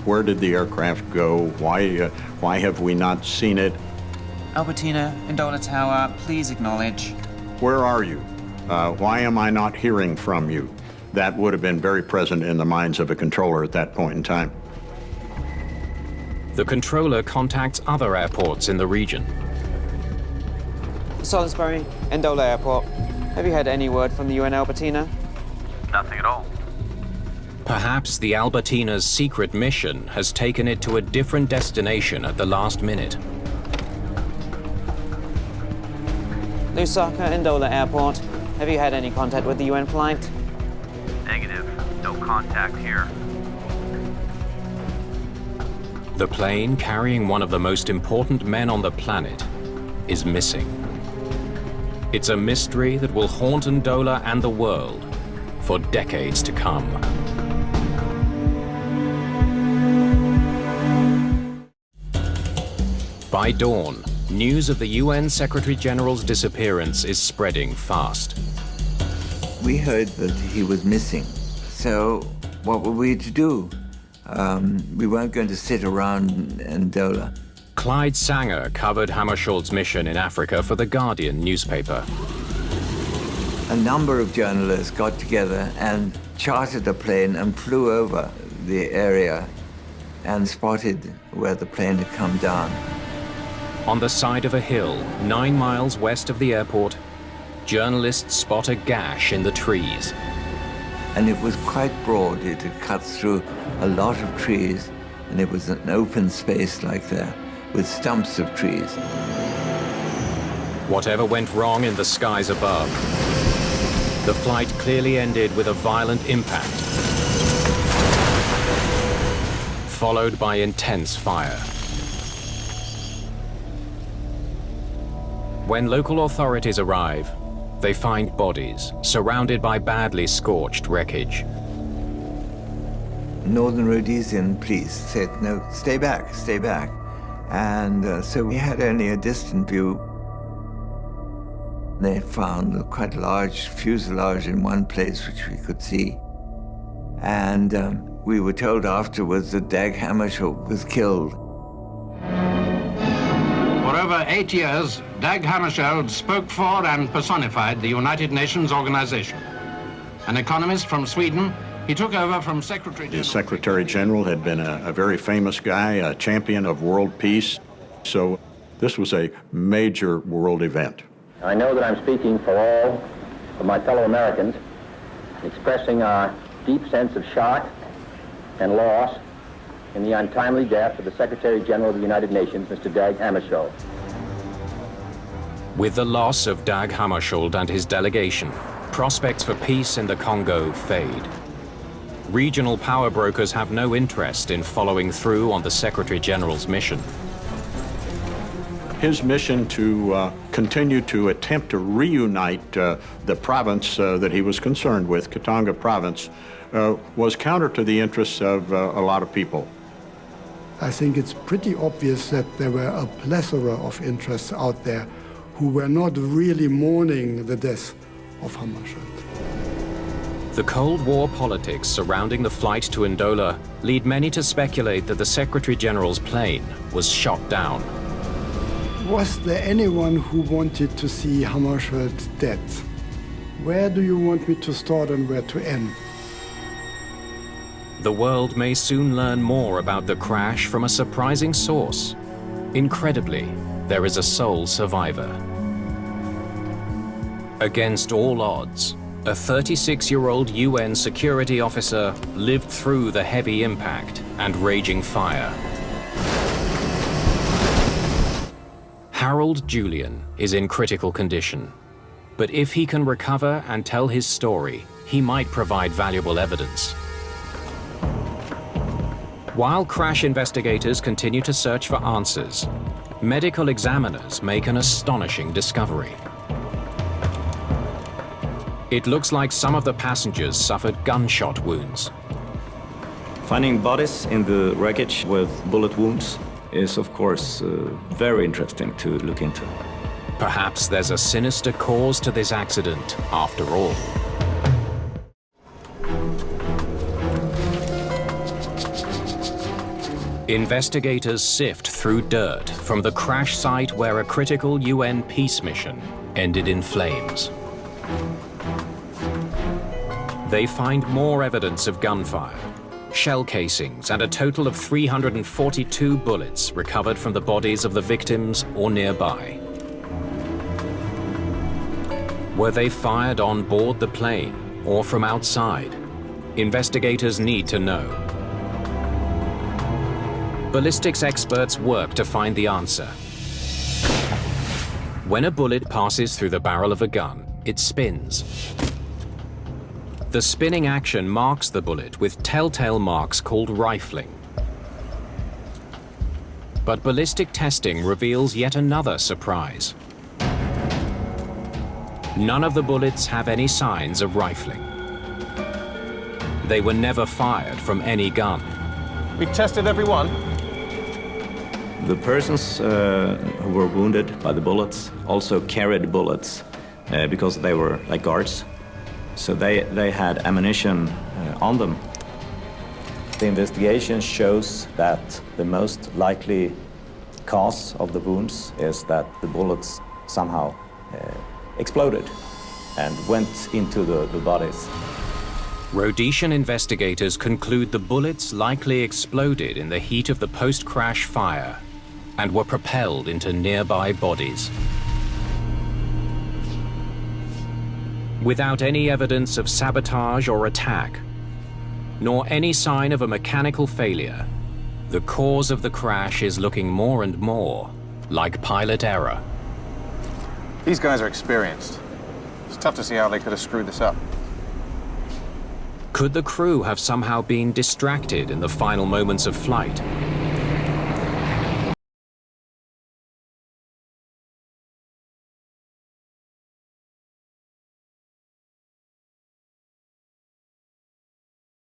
Where did the aircraft go? Why have we not seen it? Albertina, Ndola Tower, please acknowledge. Where are you? Why am I not hearing from you? That would have been very present in the minds of a controller at that point in time. The controller contacts other airports in the region. Salisbury, Ndola Airport. Have you had any word from the UN Albertina? Nothing at all. Perhaps the Albertina's secret mission has taken it to a different destination at the last minute. Lusaka, Ndola Airport. Have you had any contact with the UN flight? Negative. No contact here. The plane carrying one of the most important men on the planet is missing. It's a mystery that will haunt Ndola and the world for decades to come. By dawn, news of the UN Secretary General's disappearance is spreading fast. We heard that he was missing, so what were we to do? We weren't going to sit around Ndola. Clyde Sanger covered Hammarskjöld's mission in Africa for The Guardian newspaper. A number of journalists got together and chartered a plane and flew over the area and spotted where the plane had come down. On the side of a hill, 9 miles west of the airport, journalists spot a gash in the trees. And it was quite broad. It had cut through a lot of trees, and it was an open space like that, with stumps of trees. Whatever went wrong in the skies above, the flight clearly ended with a violent impact, followed by intense fire. When local authorities arrive, they find bodies surrounded by badly scorched wreckage. Northern Rhodesian police said, no, stay back, stay back. And so we had only a distant view. They found quite a large fuselage in one place, which we could see. And we were told afterwards that Dag Hammarskjöld was killed. For over 8 years, Dag Hammarskjöld spoke for and personified the United Nations organization. An economist from Sweden, he took over from Secretary General. The Secretary General had been a very famous guy, a champion of world peace. So this was a major world event. I know that I'm speaking for all of my fellow Americans, expressing our deep sense of shock and loss in the untimely death of the Secretary General of the United Nations, Mr. Dag Hammarskjöld. With the loss of Dag Hammarskjöld and his delegation, prospects for peace in the Congo fade. Regional power brokers have no interest in following through on the Secretary General's mission. His mission to continue to attempt to reunite the province that he was concerned with, Katanga province, was counter to the interests of a lot of people. I think it's pretty obvious that there were a plethora of interests out there who were not really mourning the death of Hammarskjöld. The Cold War politics surrounding the flight to Ndola lead many to speculate that the Secretary General's plane was shot down. Was there anyone who wanted to see Hammarskjöld dead? Where do you want me to start and where to end? The world may soon learn more about the crash from a surprising source. Incredibly, there is a sole survivor. Against all odds, a 36-year-old UN security officer lived through the heavy impact and raging fire. Harold Julian is in critical condition, but if he can recover and tell his story, he might provide valuable evidence. While crash investigators continue to search for answers, medical examiners make an astonishing discovery. It looks like some of the passengers suffered gunshot wounds. Finding bodies in the wreckage with bullet wounds is, of course, very interesting to look into. Perhaps there's a sinister cause to this accident after all. Investigators sift through dirt from the crash site where a critical UN peace mission ended in flames. They find more evidence of gunfire, shell casings, and a total of 342 bullets recovered from the bodies of the victims or nearby. Were they fired on board the plane or from outside? Investigators need to know. Ballistics experts work to find the answer. When a bullet passes through the barrel of a gun, it spins. The spinning action marks the bullet with telltale marks called rifling. But ballistic testing reveals yet another surprise. None of the bullets have any signs of rifling. They were never fired from any gun. We tested every one. The persons who were wounded by the bullets also carried bullets because they were like guards. So they had ammunition on them. The investigation shows that the most likely cause of the wounds is that the bullets somehow exploded and went into the bodies. Rhodesian investigators conclude the bullets likely exploded in the heat of the post-crash fire and were propelled into nearby bodies. Without any evidence of sabotage or attack, nor any sign of a mechanical failure, the cause of the crash is looking more and more like pilot error. These guys are experienced. It's tough to see how they could have screwed this up. Could the crew have somehow been distracted in the final moments of flight?